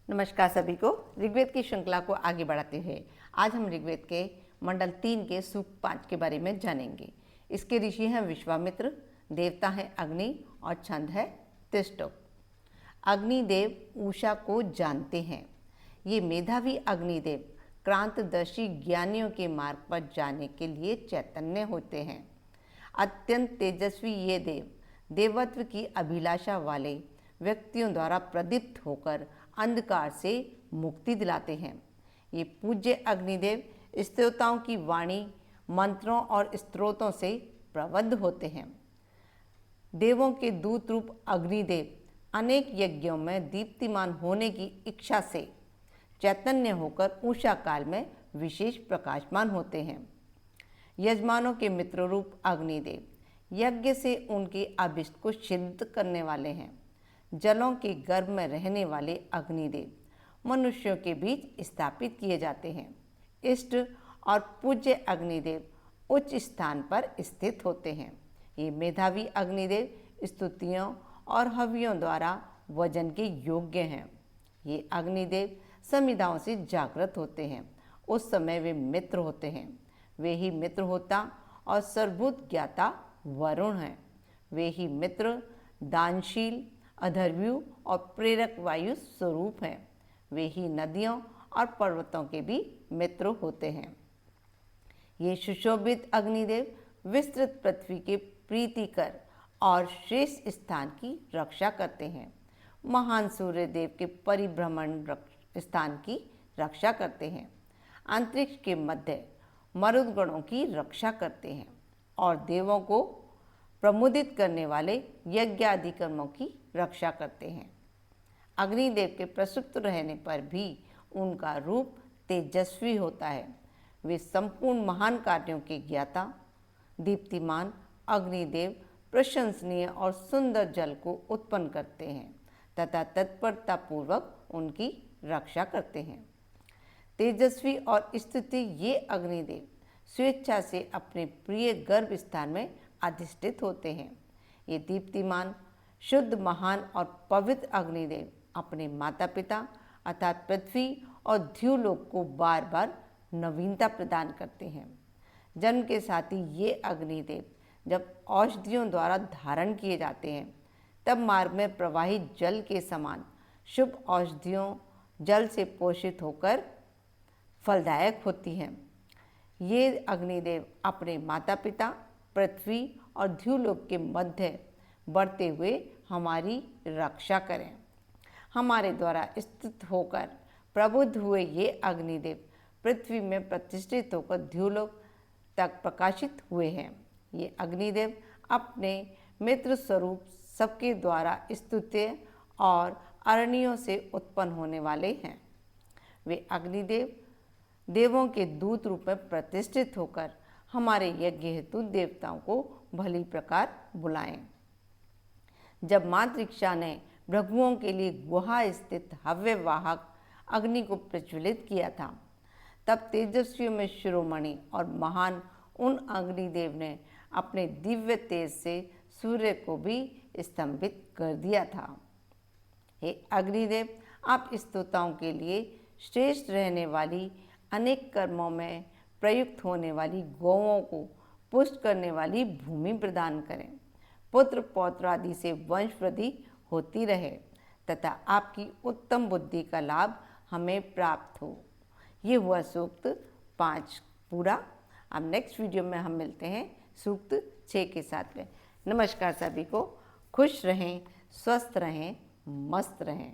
नमस्कार सभी को। ऋग्वेद की श्रृंखला को आगे बढ़ाते हुए आज हम ऋग्वेद के मंडल 3 के सूक्त 5 के बारे में जानेंगे। इसके ऋषि हैं विश्वामित्र, देवता हैं अग्नि और छंद है तिष्ठो। अग्निदेव उषा को जानते हैं। ये मेधावी अग्निदेव क्रांतदर्शी ज्ञानियों के मार्ग पर जाने के लिए चैतन्य होते हैं। अत्यंत तेजस्वी ये देव देवत्व की अभिलाषा वाले व्यक्तियों द्वारा प्रदीप्त होकर अंधकार से मुक्ति दिलाते हैं। ये पूज्य अग्निदेव स्तोताओं की वाणी, मंत्रों और स्तोत्रों से प्रबद्ध होते हैं। देवों के दूत रूप अग्निदेव अनेक यज्ञों में दीप्तिमान होने की इच्छा से चैतन्य होकर उषा काल में विशेष प्रकाशमान होते हैं। यजमानों के मित्र रूप अग्निदेव यज्ञ से उनके अभिष्ट को सिद्ध करने वाले हैं। जलों के गर्भ में रहने वाले अग्निदेव मनुष्यों के बीच स्थापित किए जाते हैं। इष्ट और पूज्य अग्निदेव उच्च स्थान पर स्थित होते हैं। ये मेधावी अग्निदेव स्तुतियों और हवियों द्वारा वजन के योग्य हैं। ये अग्निदेव समिधाओं से जागृत होते हैं। उस समय वे मित्र होते हैं। वे ही मित्र होता और सर्वभूत ज्ञाता वरुण हैं। वे ही मित्र, दानशील, अधर्व्यू और प्रेरक वायु स्वरूप हैं। वे ही नदियों और पर्वतों के भी मित्र होते हैं। ये सुशोभित अग्निदेव विस्तृत पृथ्वी के प्रीतिकर और श्रेष्ठ स्थान की रक्षा करते हैं। महान सूर्य देव के परिभ्रमण स्थान की रक्षा करते हैं। अंतरिक्ष के मध्य मरुदगणों की रक्षा करते हैं और देवों को प्रमुदित करने वाले यज्ञादि कर्मों की रक्षा करते हैं। अग्निदेव के प्रसुप्त रहने पर भी उनका रूप तेजस्वी होता है। वे संपूर्ण महान कार्यों के ज्ञाता, दीप्तिमान अग्निदेव प्रशंसनीय और सुंदर जल को उत्पन्न करते हैं तथा तत्परतापूर्वक उनकी रक्षा करते हैं। तेजस्वी और स्तुति ये अग्निदेव स्वेच्छा से अपने प्रिय गर्भ स्थान में अधिष्ठित होते हैं। ये दीप्तिमान, शुद्ध, महान और पवित्र अग्निदेव अपने माता पिता अर्थात पृथ्वी और ध्युलोक को बार बार नवीनता प्रदान करते हैं। जन्म के साथ ही ये अग्निदेव जब औषधियों द्वारा धारण किए जाते हैं तब मार्ग में प्रवाहित जल के समान शुभ औषधियों जल से पोषित होकर फलदायक होती हैं। ये अग्निदेव अपने माता पिता पृथ्वी और ध्युलोक के मध्य बढ़ते हुए हमारी रक्षा करें। हमारे द्वारा स्थित होकर प्रबुद्ध हुए ये अग्निदेव पृथ्वी में प्रतिष्ठित होकर ध्युलोक तक प्रकाशित हुए हैं। ये अग्निदेव अपने मित्र स्वरूप सबके द्वारा स्तुत्य और अरणियों से उत्पन्न होने वाले हैं। वे अग्निदेव देवों के दूत रूप में प्रतिष्ठित होकर हमारे यज्ञ हेतु देवताओं को भली प्रकार बुलाएं। जब मातृक्षा ने भृगुओं के लिए गुहा स्थित हव्यवाहक अग्नि को प्रज्वलित किया था तब तेजस्वियों में शिरोमणि और महान उन अग्निदेव ने अपने दिव्य तेज से सूर्य को भी स्तंभित कर दिया था। हे अग्निदेव, आप स्तोताओं के लिए श्रेष्ठ रहने वाली अनेक कर्मों में प्रयुक्त होने वाली गौओं को पुष्ट करने वाली भूमि प्रदान करें। पुत्र पौत्र आदि से वंश वृद्धि होती रहे तथा आपकी उत्तम बुद्धि का लाभ हमें प्राप्त हो। ये हुआ सूक्त 5 पूरा। अब नेक्स्ट वीडियो में हम मिलते हैं सूक्त 6 के साथ में। नमस्कार सभी को। खुश रहें, स्वस्थ रहें, मस्त रहें।